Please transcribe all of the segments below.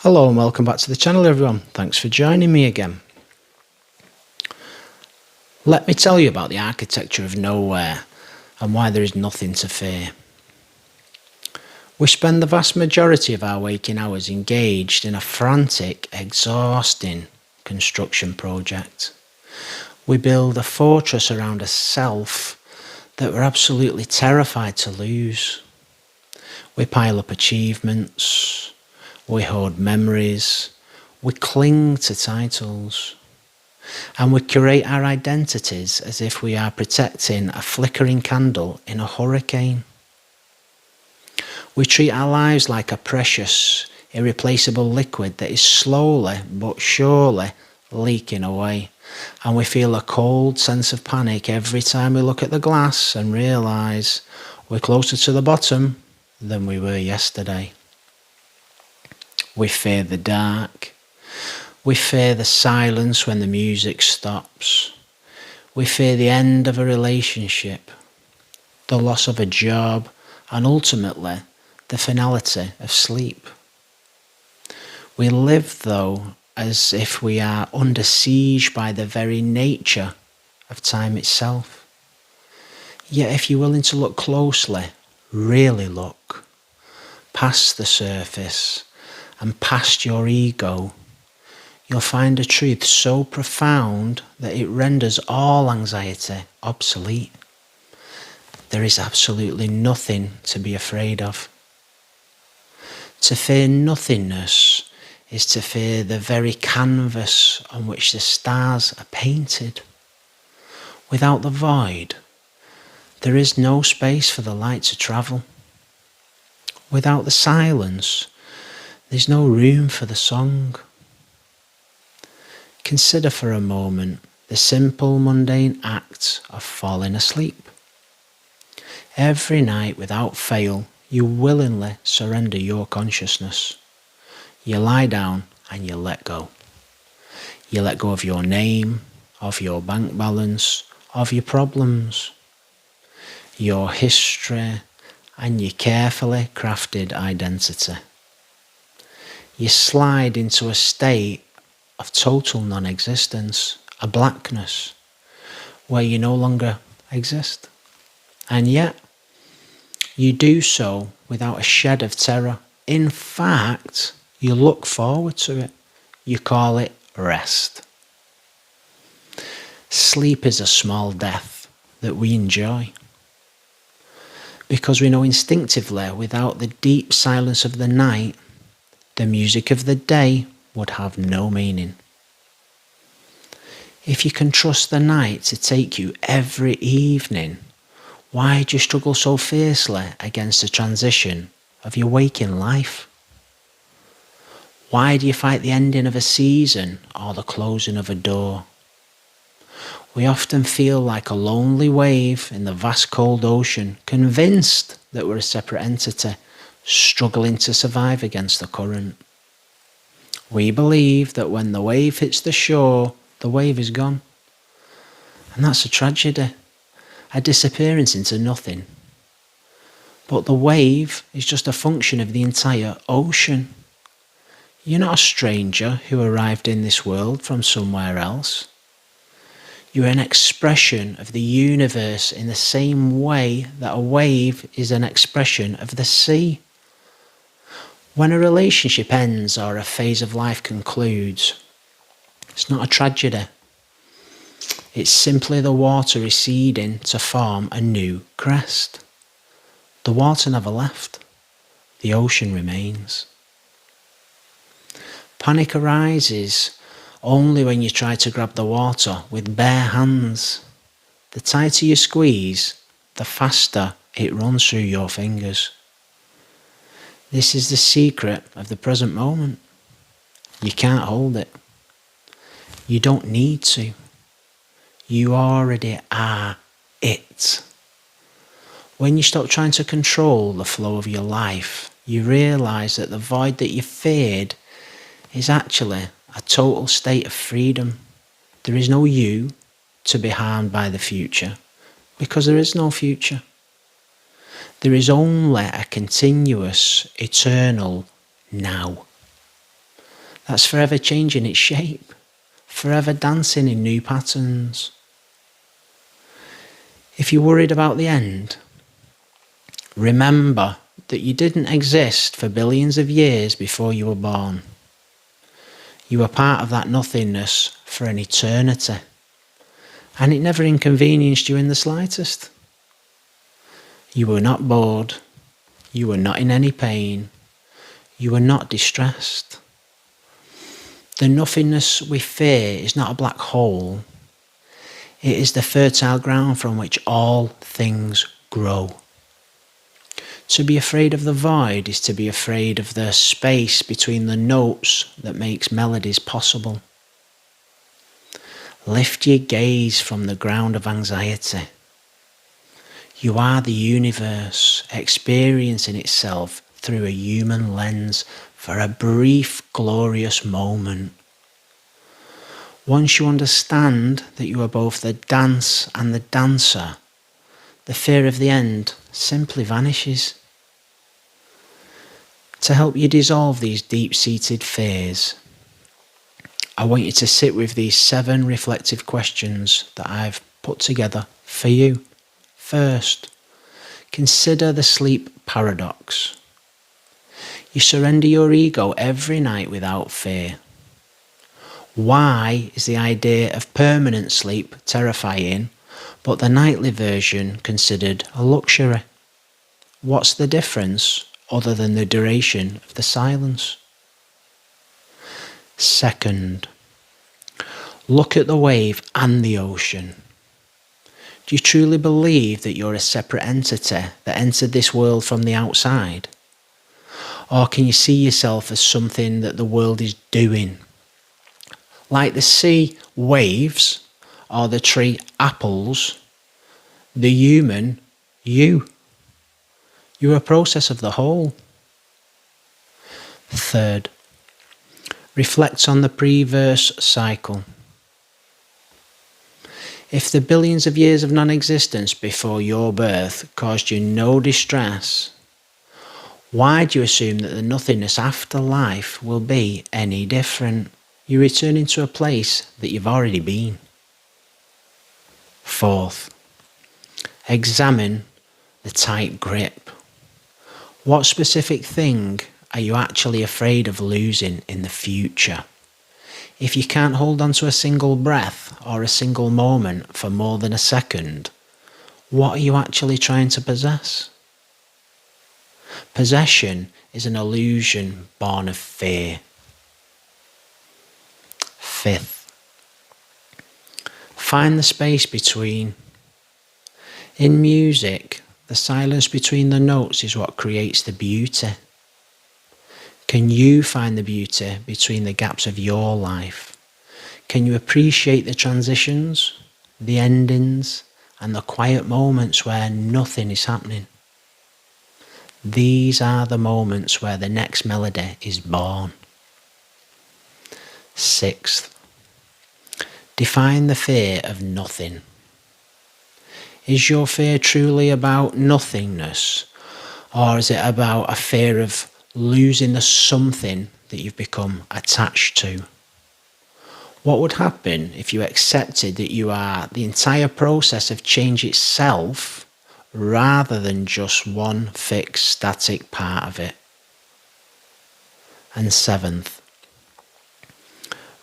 Hello and welcome back to the channel everyone. Thanks for joining me again. Let me tell you about the architecture of nowhere and why there is nothing to fear. We spend the vast majority of our waking hours engaged in a frantic, exhausting construction project. We build a fortress around a self that we're absolutely terrified to lose. We pile up achievements, we hoard memories, we cling to titles, and we curate our identities as if we are protecting a flickering candle in a hurricane. We treat our lives like a precious, irreplaceable liquid that is slowly but surely leaking away, and we feel a cold sense of panic every time we look at the glass and realise we're closer to the bottom than we were yesterday. We fear the dark. We fear the silence when the music stops. We fear the end of a relationship, the loss of a job, and ultimately the finality of sleep. We live, though, as if we are under siege by the very nature of time itself. Yet if you're willing to look closely, really look, past the surface and past your ego, you'll find a truth so profound that it renders all anxiety obsolete. There is absolutely nothing to be afraid of. To fear nothingness is to fear the very canvas on which the stars are painted. Without the void, there is no space for the light to travel. Without the silence, there's no room for the song. Consider for a moment the simple mundane act of falling asleep. Every night without fail, you willingly surrender your consciousness. You lie down and you let go. You let go of your name, of your bank balance, of your problems, your history, and your carefully crafted identity. You slide into a state of total non-existence, a blackness, where you no longer exist. And yet, you do so without a shed of terror. In fact, you look forward to it. You call it rest. Sleep is a small death that we enjoy, because we know instinctively without the deep silence of the night, the music of the day would have no meaning. If you can trust the night to take you every evening, why do you struggle so fiercely against the transition of your waking life? Why do you fight the ending of a season or the closing of a door? We often feel like a lonely wave in the vast cold ocean, convinced that we're a separate entity, struggling to survive against the current. We believe that when the wave hits the shore, the wave is gone. And that's a tragedy, a disappearance into nothing. But the wave is just a function of the entire ocean. You're not a stranger who arrived in this world from somewhere else. You're an expression of the universe in the same way that a wave is an expression of the sea. When a relationship ends or a phase of life concludes, it's not a tragedy. It's simply the water receding to form a new crest. The water never left. The ocean remains. Panic arises only when you try to grab the water with bare hands. The tighter you squeeze, the faster it runs through your fingers. This is the secret of the present moment. You can't hold it. You don't need to. You already are it. When you stop trying to control the flow of your life, you realise that the void that you feared is actually a total state of freedom. There is no you to be harmed by the future, because there is no future. There is only a continuous, eternal now. that's forever changing its shape, forever dancing in new patterns. If you're worried about the end, remember that you didn't exist for billions of years before you were born. You were part of that nothingness for an eternity, and it never inconvenienced you in the slightest. You were not bored, you were not in any pain, you were not distressed. The nothingness we fear is not a black hole. It is the fertile ground from which all things grow. To be afraid of the void is to be afraid of the space between the notes that makes melodies possible. Lift your gaze from the ground of anxiety. You are the universe experiencing itself through a human lens for a brief, glorious moment. Once you understand that you are both the dance and the dancer, the fear of the end simply vanishes. To help you dissolve these deep-seated fears, I want you to sit with these 7 reflective questions that I've put together for you. First, consider the sleep paradox. You surrender your ego every night without fear. Why is the idea of permanent sleep terrifying, but the nightly version considered a luxury? What's the difference other than the duration of the silence? Second, look at the wave and the ocean. Do you truly believe that you're a separate entity that entered this world from the outside? Or can you see yourself as something that the world is doing? Like the sea waves or the tree apples, the human, you. You're a process of the whole. Third, reflect on the pre-verse cycle. If the billions of years of non-existence before your birth caused you no distress, why do you assume that the nothingness after life will be any different? You return into a place that you've already been. Fourth, examine the tight grip. What specific thing are you actually afraid of losing in the future? If you can't hold on to a single breath or a single moment for more than a second, what are you actually trying to possess? Possession is an illusion born of fear. Fifth, find the space between. In music, the silence between the notes is what creates the beauty. Can you find the beauty between the gaps of your life? Can you appreciate the transitions, the endings, and the quiet moments where nothing is happening? These are the moments where the next melody is born. Sixth, define the fear of nothing. Is your fear truly about nothingness, or is it about a fear of losing the something that you've become attached to? What would happen if you accepted that you are the entire process of change itself, rather than just one fixed static part of it? And seventh,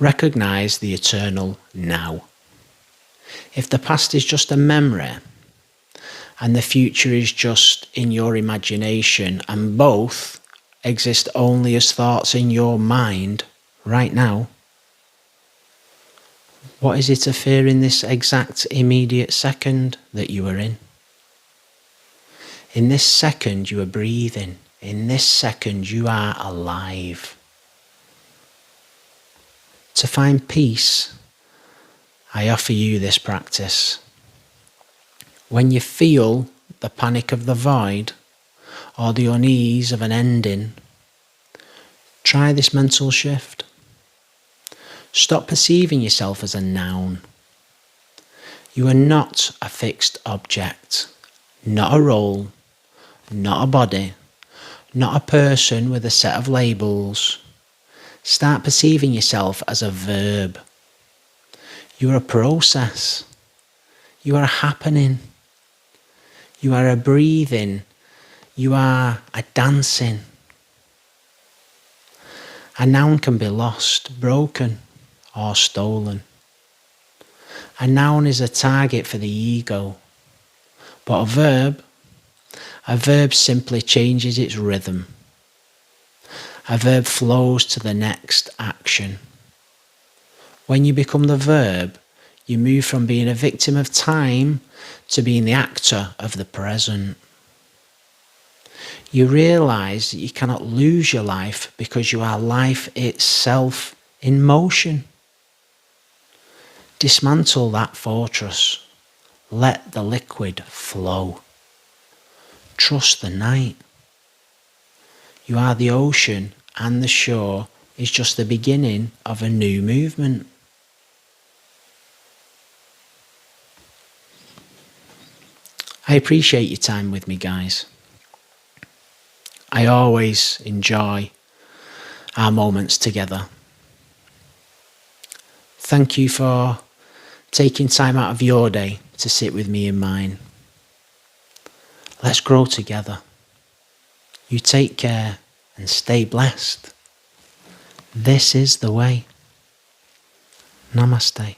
recognize the eternal now. If the past is just a memory and the future is just in your imagination, and both exist only as thoughts in your mind right now, what is it to fear in this exact immediate second that you are in? In this second you are breathing. In this second you are alive. To find peace, I offer you this practice. When you feel the panic of the void or the unease of an ending, try this mental shift. Stop perceiving yourself as a noun. You are not a fixed object, not a role, not a body, not a person with a set of labels. Start perceiving yourself as a verb. You are a process. You are a happening. You are a breathing. You are a dancing. A noun can be lost, broken, or stolen. A noun is a target for the ego. But a verb simply changes its rhythm. A verb flows to the next action. When you become the verb, you move from being a victim of time to being the actor of the present. You realise that you cannot lose your life because you are life itself in motion. Dismantle that fortress. Let the liquid flow. Trust the night. You are the ocean, and the shore is just the beginning of a new movement. I appreciate your time with me, guys. I always enjoy our moments together. Thank you for taking time out of your day to sit with me in mine. Let's grow together. You take care and stay blessed. This is the way. Namaste.